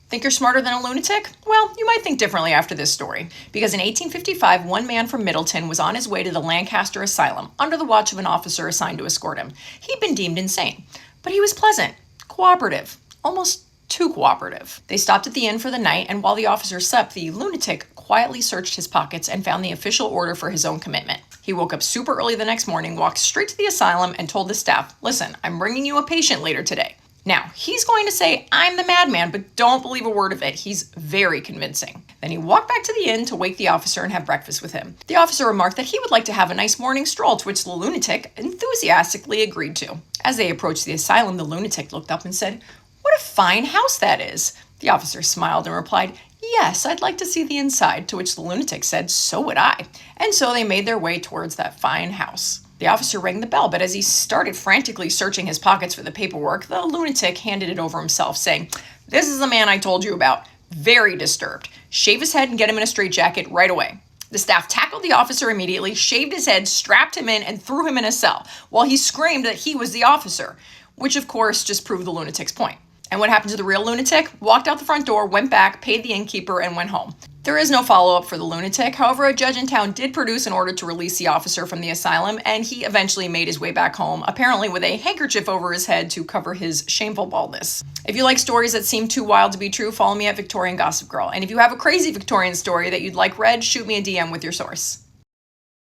Think you're smarter than a lunatic? Well, you might think differently after this story, because in 1855, one man from Middleton was on his way to the Lancaster Asylum under the watch of an officer assigned to escort him. He'd been deemed insane, but he was pleasant, cooperative, almost too cooperative. They stopped at the inn for the night, and while the officer slept, the lunatic quietly searched his pockets and found the official order for his own commitment. He woke up super early the next morning, walked straight to the asylum, and told the staff, "Listen, I'm bringing you a patient later today." Now, he's going to say, "I'm the madman," but don't believe a word of it. He's very convincing. Then he walked back to the inn to wake the officer and have breakfast with him. The officer remarked that he would like to have a nice morning stroll, to which the lunatic enthusiastically agreed to. As they approached the asylum, the lunatic looked up and said, "What a fine house that is." The officer smiled and replied, "Yes, I'd like to see the inside," to which the lunatic said, "So would I." And so they made their way towards that fine house. The officer rang the bell, but as he started frantically searching his pockets for the paperwork, the lunatic handed it over himself, saying, "This is the man I told you about. Very disturbed. Shave his head and get him in a straitjacket right away." The staff tackled the officer immediately, shaved his head, strapped him in, and threw him in a cell, while he screamed that he was the officer, which of course just proved the lunatic's point. And what happened to the real lunatic? Walked out the front door, went back, paid the innkeeper, and went home. There is no follow-up for the lunatic. However, a judge in town did produce an order to release the officer from the asylum, and he eventually made his way back home, apparently with a handkerchief over his head to cover his shameful baldness. If you like stories that seem too wild to be true, follow me at Victorian Gossip Girl. And if you have a crazy Victorian story that you'd like read, shoot me a DM with your source.